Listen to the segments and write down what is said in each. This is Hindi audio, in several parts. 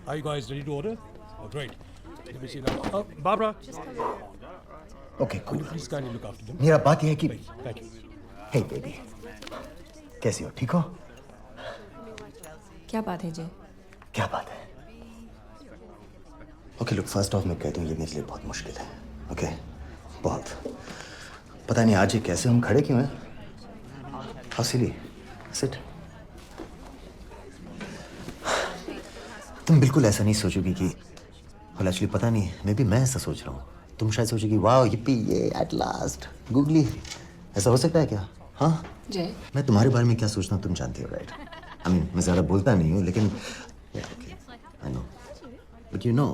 Are you guys ready to order? Oh, great. Let me see now. Barbara, Okay, cool. will you please kindly look after them? मेरा बात यह है कि Thank you. हे बेबी, कैसी हो? ठीक हो? क्या बात है जय? क्या बात है? ओके लुक, फर्स्ट ऑफ मैं कह दूं ये मेरे लिए बहुत मुश्किल है. ओके, बहुत. पता नहीं आज ये कैसे हम खड़े क्यों हैं? How silly. सिट. तुम बिल्कुल ऐसा नहीं सोचोगी कि एक्चुअली पता नहीं, मे बी मैं ऐसा सोच रहा हूँ. तुम शायद सोचोगी वाह yippee ये एट लास्ट गूगली. ऐसा हो सकता है क्या? हाँ जय, मैं तुम्हारे बारे में क्या सोचता हूँ तुम जानती हो, राइट? आई मीन मैं ज़्यादा बोलता नहीं हूँ लेकिन I know, but you know,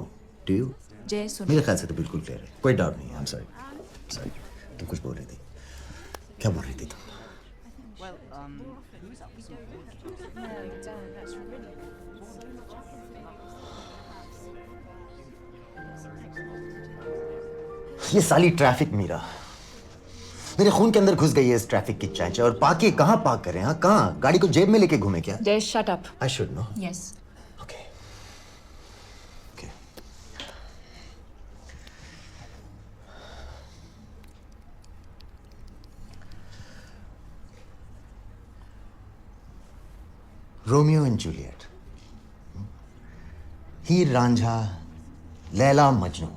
do you? जय सुन. मेरे ख्याल से तो बिल्कुल क्लियर है, कोई डाउट नहीं है. I am sorry. सॉरी. तुम कुछ बोल रही थी. क्या बोल रही थी तुम? ये साली ट्रैफिक मीरा मेरे खून के अंदर घुस गई है. इस ट्रैफिक की चांचे. और पाके कहाँ पार्क करें? हाँ कहाँ? गाड़ी को जेब में लेके घूमे क्या? जय shut up. I should know. Yes. Okay okay. Romeo and Juliet, Heer Ranjha, Laila Majnu.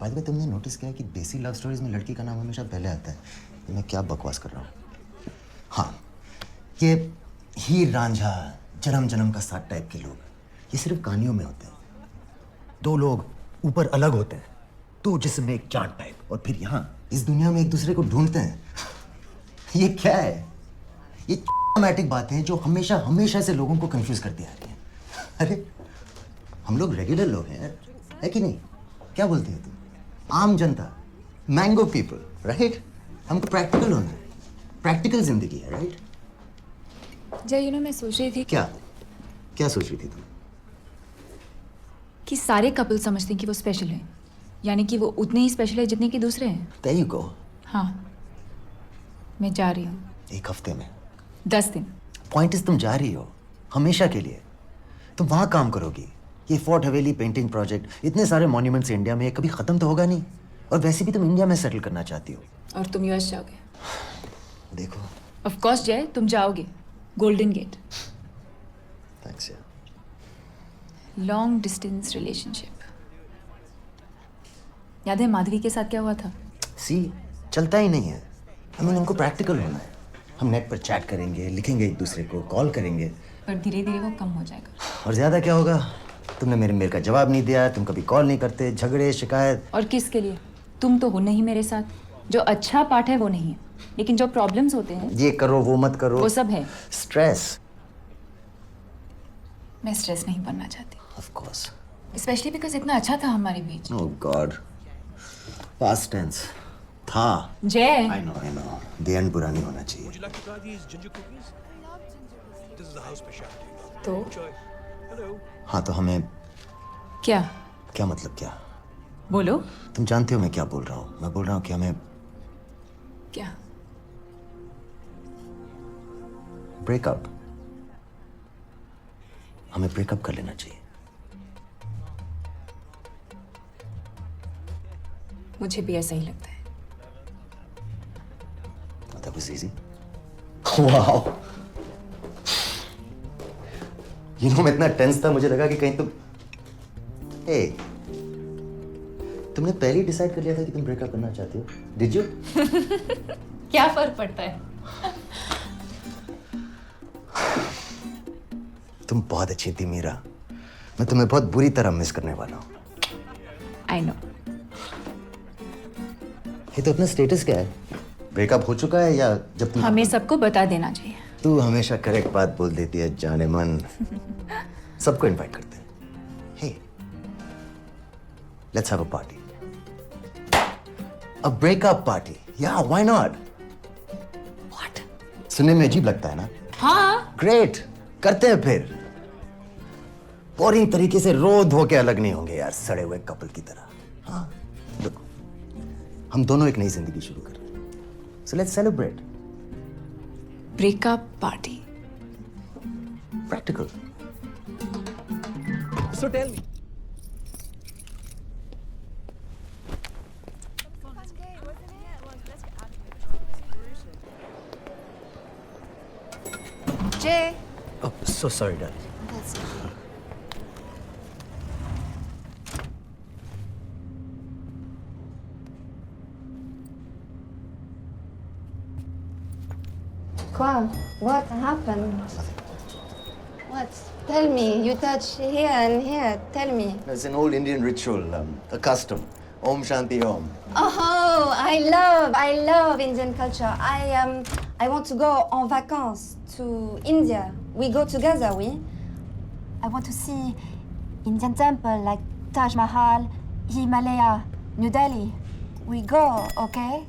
By the way तुमने नोटिस किया है कि देसी लव स्टोरीज में लड़की का नाम हमेशा पहले आता है? ये मैं क्या बकवास कर रहा हूँ? हाँ, ये हीर रांझा, जन्म जन्म का साथ टाइप के लोग ये सिर्फ कहानियों में होते हैं. दो लोग ऊपर अलग होते हैं, दो जिस्म में एक चांद टाइप, और फिर यहाँ इस दुनिया में एक दूसरे को ढूंढते हैं. ये क्या है? ये मैटिक बातें हैं जो हमेशा हमेशा से लोगों को कंफ्यूज करती आ रही हैं. अरे हम लोग रेगुलर लोग हैं, है कि नहीं? क्या बोलते हैं तुम? आम जनता, मैंगो पीपल, राइट? हमको प्रैक्टिकल होना है. प्रैक्टिकल जिंदगी है, राइट? जय मैं सोच रही थी क्या क्या सोच रही थी तुम? कि सारे कपल समझते हैं कि वो स्पेशल हैं, यानी कि वो उतने ही स्पेशल है जितने कि दूसरे हैं. There you go. हाँ, मैं जा रही हूँ. एक हफ्ते में. 10 दिन. पॉइंट इज तुम जा रही हो हमेशा के लिए. तुम वहां काम करोगी. ये फोर्ट हवेली पेंटिंग प्रोजेक्ट, इतने सारे मॉन्यूमेंट्स इंडिया में, कभी खत्म तो होगा नहीं. और वैसे भी तुम इंडिया में सेटल करना चाहती हो. और तुम यूएस जाओगे? देखो. ऑफ कोर्स जय, तुम जाओगे. Golden Gate. थैंक्स यार. Long distance relationship. याद है माधवी के साथ क्या हुआ था? सी चलता ही नहीं है. हमें उनको प्रैक्टिकल होना है. हम नेट पर चैट करेंगे, लिखेंगे एक दूसरे को, कॉल करेंगे. पर धीरे धीरे वो कम हो जाएगा. और ज्यादा क्या होगा? तुमने मेरे मेल का जवाब नहीं दिया, तुम कभी कॉल नहीं करते, झगड़े शिकायत. और किसके लिए? तुम तो हो नहीं मेरे साथ. जो अच्छा पार्ट है वो नहीं है, लेकिन जो प्रॉब्लम्स होते हैं, ये करो वो मत करो, वो सब है. स्ट्रेस. मैं स्ट्रेस नहीं बनना चाहती, ऑफ कोर्स. स्पेशली बिकॉज इतना अच्छा था हमारे बीच. ओह गॉड. पास्ट टेंस था. जय, आई नो द एंड बुरा नहीं होना चाहिए. Would you like to try these ginger cookies? This is the house specialty. तो Enjoy. Hello. हाँ तो हमें क्या? क्या मतलब क्या? बोलो. तुम जानते हो मैं क्या बोल रहा हूँ. मैं बोल रहा हूँ कि हमें क्या? ब्रेकअप. हमें ब्रेकअप कर लेना चाहिए. मुझे भी ऐसा ही लगता है. That was easy. Wow. You know, मैं इतना टेंस था, मुझे लगा कि कहीं तुम तुमने पहले ही डिसाइड कर लिया था कि तुम ब्रेकअप करना चाहती हो. Did you? क्या फर्क पड़ता है? तुम बहुत अच्छी थी मीरा. मैं तुम्हें बहुत बुरी तरह मिस करने वाला हूँ. I know. ये तो अपना स्टेटस क्या है? ब्रेकअप हो चुका है या जब तुम हमें सबको बता देना चाहिए. तू हमेशा करेक्ट बात बोल देती है जाने मन. सबको इनवाइट करते हैं. Hey let's have a party. A breakup party. Yeah why not? What? सुनने में अजीब लगता है ना? हाँ. ग्रेट. करते हैं फिर. बोरिंग तरीके से रो धो के अलग नहीं होंगे यार, सड़े हुए कपल की तरह. हाँ देखो, हम दोनों एक नई जिंदगी शुरू कर रहे हैं. So let's celebrate. Breakup party. Practical. So tell me. Jay. Oh, so sorry, darling. That's okay. Quoi? What happened? What? Tell me. You touch here and here. Tell me. It's an old Indian ritual, a custom. Om Shanti Om. Oh, I love Indian culture. I want to go en vacances to India. We go together, we. I want to see Indian temple like Taj Mahal, Himalaya, New Delhi. We go, okay?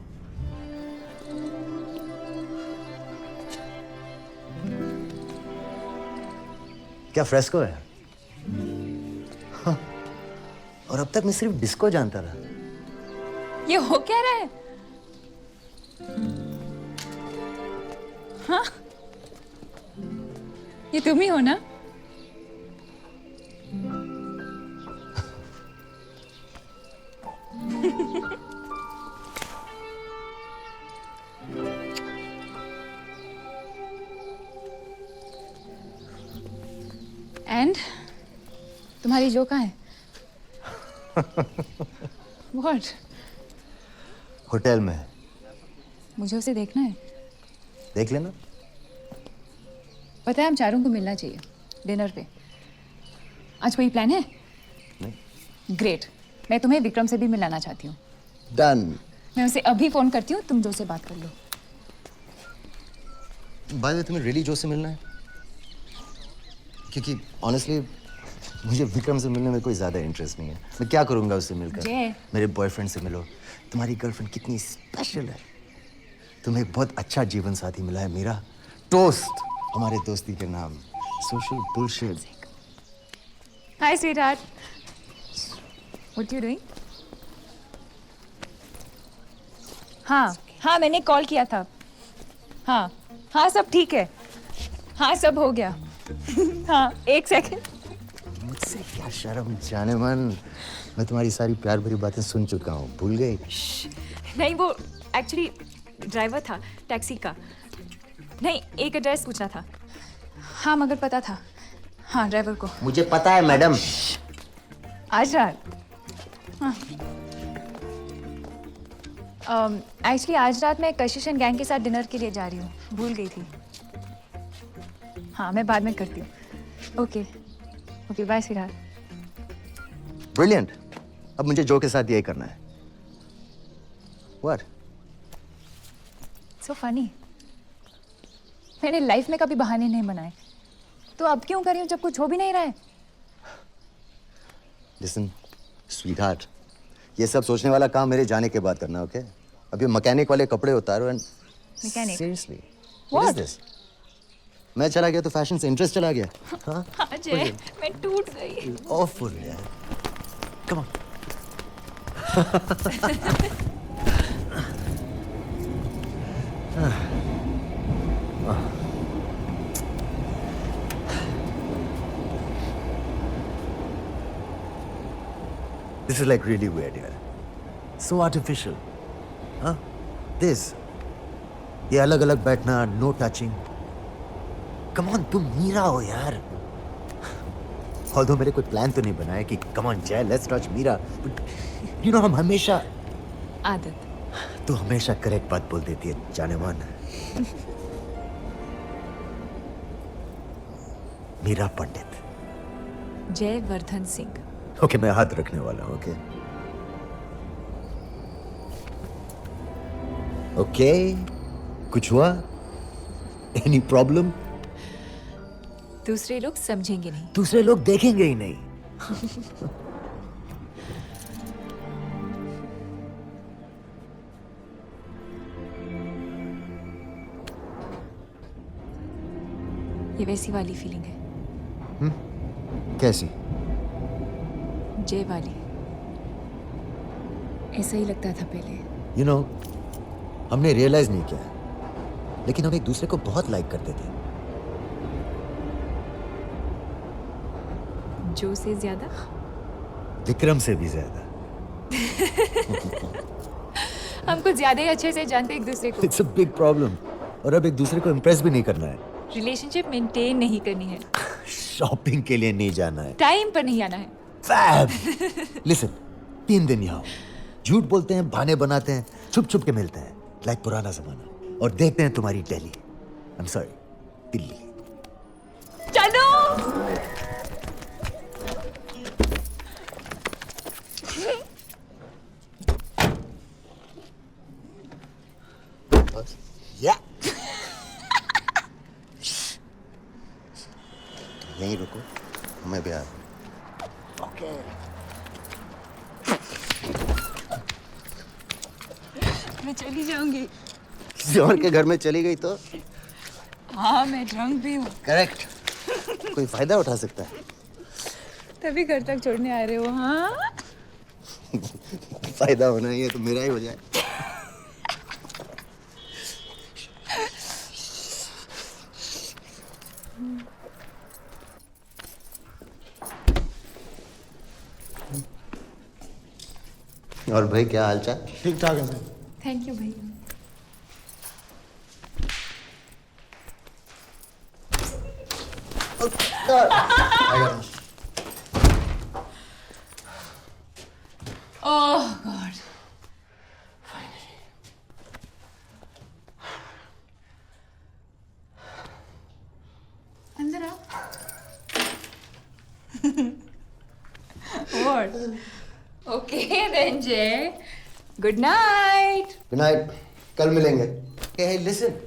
क्या फ्रेस्को है? हाँ। और अब तक मैं सिर्फ डिस्को जानता रहा। ये हो क्या रहा है? हाँ? ये तुम ही हो ना? एंड तुम्हारी जो कहाँ है? What? होटल में। मुझे उसे देखना है। देख लेना। पता है हम चारों को मिलना चाहिए डिनर पे। आज कोई प्लान है? नहीं। ग्रेट। मैं तुम्हें विक्रम से भी मिलाना चाहती हूँ। डन। मैं उसे अभी फोन करती हूँ, तुम जो से बात कर लो। बाय द वे तुम्हें रियली जो से मिलना है? क्योंकि ऑनेस्टली मुझे विक्रम से मिलने में कोई ज़्यादा इंटरेस्ट नहीं है। मैं क्या करूँगा उससे मिलकर? जय। मेरे बॉयफ्रेंड से मिलो। तुम्हारी गर्लफ्रेंड कितनी स्पेशल है। तुम्हें एक बहुत अच्छा जीवन साथी मिला है मीरा। टोस्ट हमारे दोस्ती के नाम। Social bullshit. Hi, sweetheart. What you doing? हाँ, मैंने कॉल किया था। हाँ, सब ठीक है। हाँ, सब हो गया। हाँ, एक सेकंड। मुझसे क्या शर्म जाने मन। मैं तुम्हारी सारी प्यार भरी बातें सुन चुका हूँ। भूल गई? नहीं, वो एक्चुअली ड्राइवर था टैक्सी का। नहीं, एक एड्रेस पूछना था। हाँ, मगर पता था। हाँ, ड्राइवर को। मुझे पता है मैडम। आज रात। हाँ। एक्चुअली आज रात मैं कशिश एंड गैंग के साथ डिनर के लिए जा रही हूँ। भूल गई थी। हाँ, मैं बाद में करती हूँ। Okay, bye sweetheart. ब्रिलियंट। अब मुझे जो के साथ यही करना है। What? So funny. मैंने लाइफ में कभी बहाने नहीं बनाए, तो अब क्यों कर रही हूँ जब कुछ हो भी नहीं रहा है? Listen, sweetheart, ये सब सोचने वाला काम मेरे जाने के बाद करना, ओके? अब ये मैकेनिक वाले कपड़े उतारो and mechanic? Seriously What? What is this? मैं चला गया तो फैशन से इंटरेस्ट चला गया। हाँ? अजय, मैं टूट गई। Awful यार। Come on. This is like really weird, yaar. So artificial. Huh? This. ये अलग अलग बैठना, no touching. Come on, तुम मीरा हो यार. Although मेरे कोई प्लान तो नहीं बना है कि come on जय, let's touch Meera. But you know हम हमेशा आदत। तू हमेशा करेक्ट बात बोल देती है जाने मन। मीरा पंडित। जयवर्धन सिंह। ओके, मैं हाथ रखने वाला हूँ। ओके, कुछ हुआ? Any problem? दूसरे लोग समझेंगे नहीं। दूसरे लोग देखेंगे ही नहीं। ये वैसी वाली फीलिंग है। कैसी? जय वाली। ऐसा ही लगता था पहले। You know, हमने रियलाइज नहीं किया, लेकिन हम एक दूसरे को बहुत लाइक करते थे। जो से ज्यादा? विक्रम से भी ज्यादा। हम कुछ ज्यादा ही अच्छे से जानते एक दूसरे को। It's a big problem. और अब एक दूसरे को इम्प्रेस भी नहीं करना है। रिलेशनशिप मेंटेन नहीं करनी है, शॉपिंग के लिए नहीं जाना है। टाइम पर नहीं आना है। फैब। लिसन, 3 दिन यहाँ झूठ बोलते हैं, बहाने बनाते हैं, छुप छुप के मिलते हैं, लाइक पुराना जमाना, और देखते हैं तुम्हारी Delhi, I am sorry, Delhi. चलो। या यहीं रुको, मैं भी आ रहा हूँ। ओके। मैं चली जाऊंगी। किसी और के घर में चली गई तो? हाँ, मैं ड्रंक भी हूँ। करेक्ट। कोई फायदा उठा सकता है। तभी घर तक छोड़ने आ रहे हो? हाँ। फायदा होना ही है तो मेरा ही हो जाए। और भाई क्या हालचाल? ठीक ठाक है सर। थैंक यू भाई। ओह गॉड। अंदर आओ। What? Okay then, Jay. Good night. Good night, कल मिलेंगे। हे लिसन।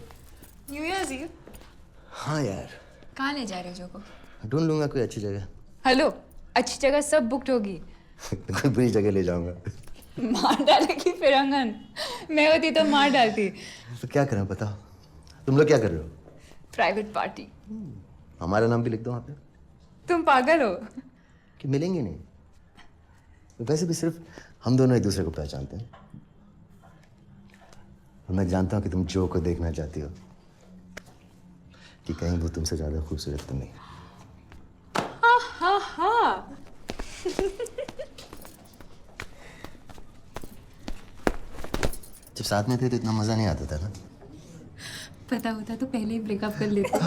New Year's Eve. हाँ यार, कहाँ ले जा रहे हो जो को? ढूंढ लूंगा कोई अच्छी जगह। हेलो, अच्छी जगह सब बुक्ड होगी। कोई बुरी जगह ले जाऊंगा। मार डालेगी फिरंगन। मैं होती तो मार डालती। तो क्या करें बताओ? तुम लोग क्या कर रहे हो? Private party. हमारा नाम भी लिख दो वहाँ पे। तुम पागल हो? कि मिलेंगे नहीं? वैसे भी सिर्फ हम दोनों एक दूसरे को पहचानते हैं। और मैं जानता हूँ कि तुम जो को देखना चाहती हो, कि कहीं वो तुमसे ज्यादा खूबसूरत तो नहीं। हाँ हाँ। जब साथ में थे तो इतना मजा नहीं आता था ना। पता होता तो पहले ही ब्रेकअप कर लेते।